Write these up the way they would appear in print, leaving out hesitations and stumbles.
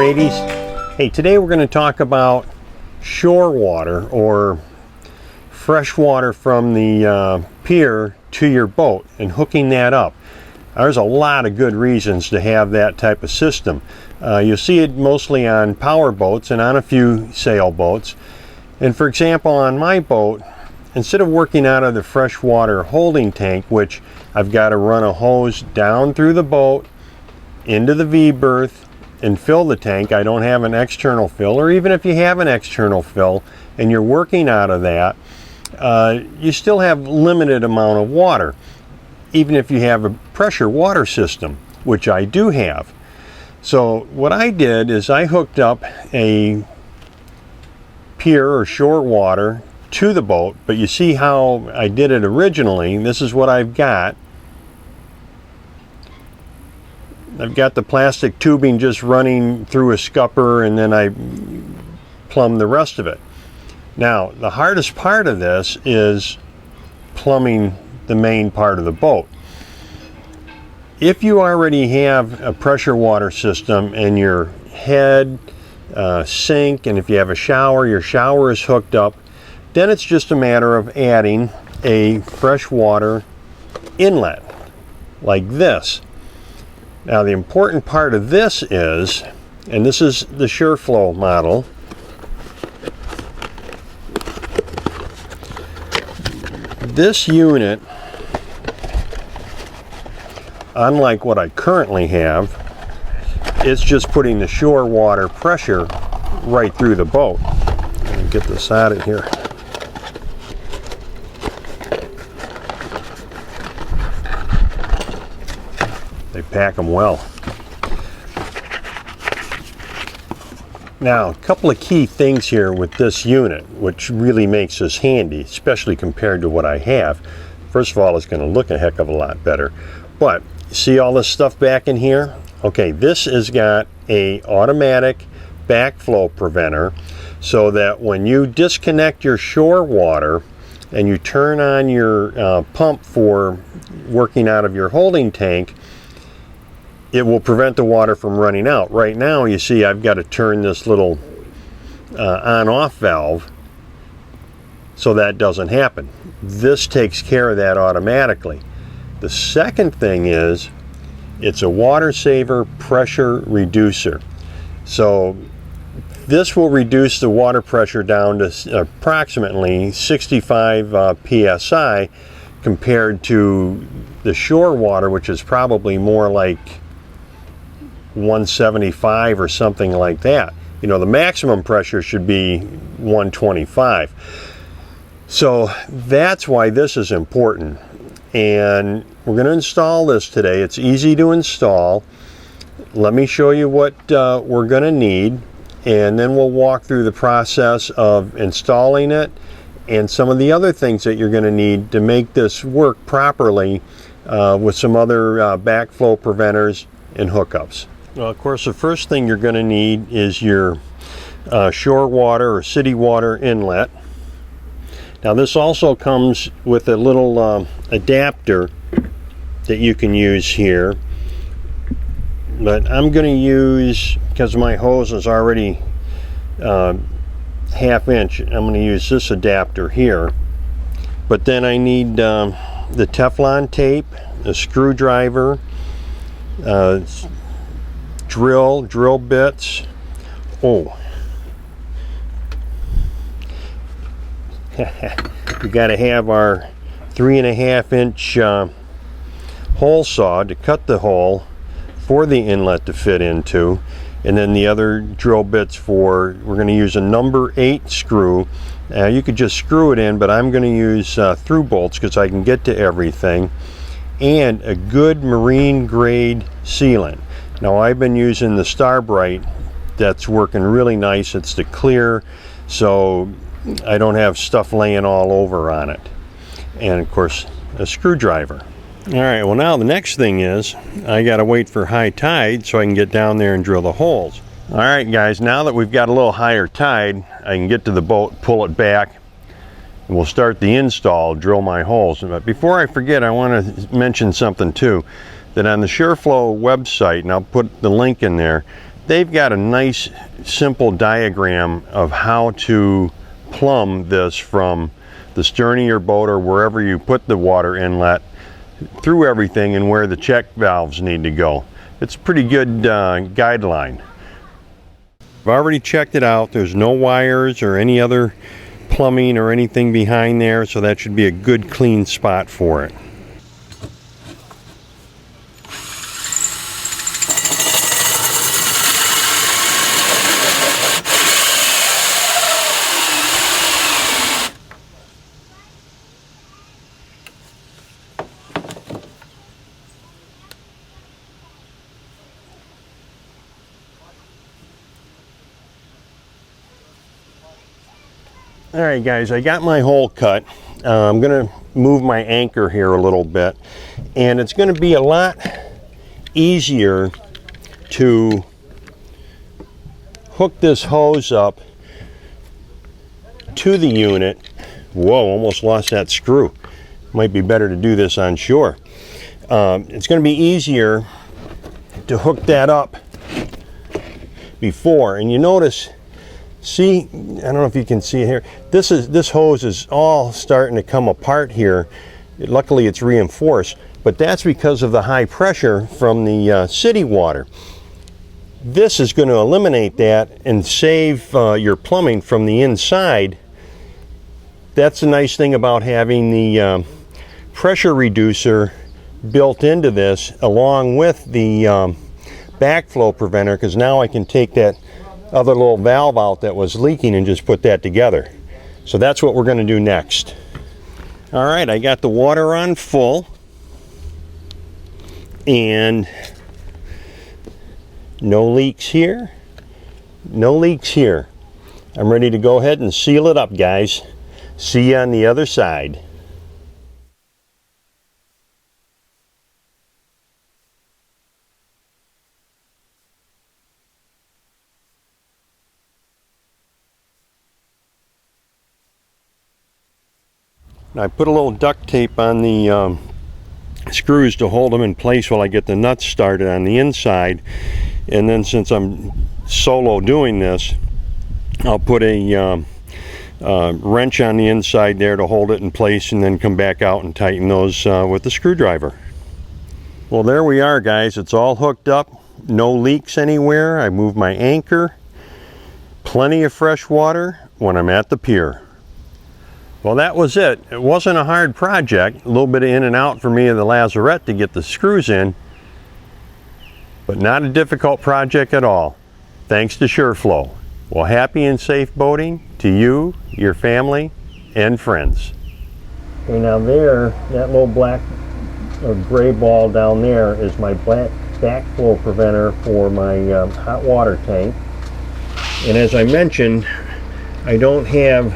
ladies. Hey, today we're going to talk about shore water, or fresh water from the pier to your boat and hooking that up. There's a lot of good reasons to have that type of system. You'll see it mostly on power boats and on a few sailboats. And for example, on my boat, instead of working out of the freshwater holding tank, which I've got to run a hose down through the boat into the V-berth and fill the tank, I don't have an external fill. Or even if you have an external fill and you're working out of that, you still have limited amount of water, even if you have a pressure water system, which I do have. So what I did is I hooked up a pier or shore water to the boat, but you see how I did it originally. This is what I've got. I've got the plastic tubing just running through a scupper, and then I plumb the rest of it. Now, the hardest part of this is plumbing the main part of the boat. If you already have a pressure water system and your head, sink, and if you have a shower, your shower is hooked up, then it's just a matter of adding a freshwater inlet like this. Now, the important part of this is, and this is the SureFlow model, this unit, unlike what I currently have, it's just putting the shore water pressure right through the boat. Let me get this out of here. They pack them well. Now, a couple of key things here with this unit, which really makes this handy, especially compared to what I have. First of all, it's going to look a heck of a lot better. But see all this stuff back in here? Okay, this has got a automatic backflow preventer, so that when you disconnect your shore water and you turn on your pump for working out of your holding tank, it will prevent the water from running out. Right now, you see I've got to turn this little on-off valve so that doesn't happen. This takes care of that automatically. The second thing is, it's a water saver pressure reducer. So this will reduce the water pressure down to approximately 65 psi compared to the shore water, which is probably more like 175 or something like that. You know, the maximum pressure should be 125. So that's why this is important. And we're going to install this today. It's easy to install. Let me show you what we're going to need, and then we'll walk through the process of installing it and some of the other things that you're going to need to make this work properly with some other backflow preventers and hookups. Well, of course, the first thing you're going to need is your shore water or city water inlet. Now, this also comes with a little adapter that you can use here, but I'm going to use, because my hose is already half-inch, I'm going to use this adapter here. But then I need the Teflon tape, a screwdriver, drill bits. Oh, we got to have our 3.5-inch hole saw to cut the hole for the inlet to fit into, and then the other drill bits for, we're going to use a number 8 screw. You could just screw it in, but I'm going to use through bolts because I can get to everything, and a good marine grade sealant. Now, I've been using the Starbright. That's working really nice. It's the clear, so I don't have stuff laying all over on it. And of course, a screwdriver. All right, well, now the next thing is I got to wait for high tide so I can get down there and drill the holes. All right, guys, now that we've got a little higher tide, I can get to the boat, pull it back, and we'll start the install, drill my holes. But before I forget, I want to mention something too, that on the SureFlow website, and I'll put the link in there, they've got a nice simple diagram of how to plumb this from the stern of your boat or wherever you put the water inlet through everything and where the check valves need to go. It's a pretty good guideline. I've already checked it out. There's no wires or any other plumbing or anything behind there, so that should be a good clean spot for it. Alright guys, I got my hole cut. I'm going to move my anchor here a little bit, and it's going to be a lot easier to hook this hose up to the unit. Whoa, almost lost that screw. Might be better to do this on shore. It's going to be easier to hook that up before, and you notice, see, I don't know if you can see it here, this hose is all starting to come apart here. Luckily it's reinforced, but that's because of the high pressure from the city water. This is going to eliminate that and save your plumbing from the inside. That's the nice thing about having the pressure reducer built into this along with the backflow preventer, because now I can take that other little valve out that was leaking and just put that together. So that's what we're going to do next. All right, I got the water on full, and no leaks here, no leaks here. I'm ready to go ahead and seal it up, guys. See you on the other side. I put a little duct tape on the screws to hold them in place while I get the nuts started on the inside, and then since I'm solo doing this, I'll put a wrench on the inside there to hold it in place, and then come back out and tighten those with the screwdriver. Well, there we are, guys. It's all hooked up, no leaks anywhere. I moved my anchor, plenty of fresh water when I'm at the pier. Well, that was it. It wasn't a hard project. A little bit of in and out for me in the lazarette to get the screws in, but not a difficult project at all, thanks to SureFlow. Well, happy and safe boating to you, your family, and friends. Okay, now there, that little black or gray ball down there is my backflow preventer for my hot water tank. And as I mentioned, I don't have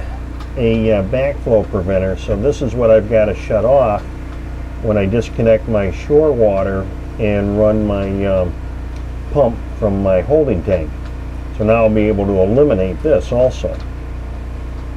a backflow preventer, so this is what I've got to shut off when I disconnect my shore water and run my pump from my holding tank. So now I'll be able to eliminate this also.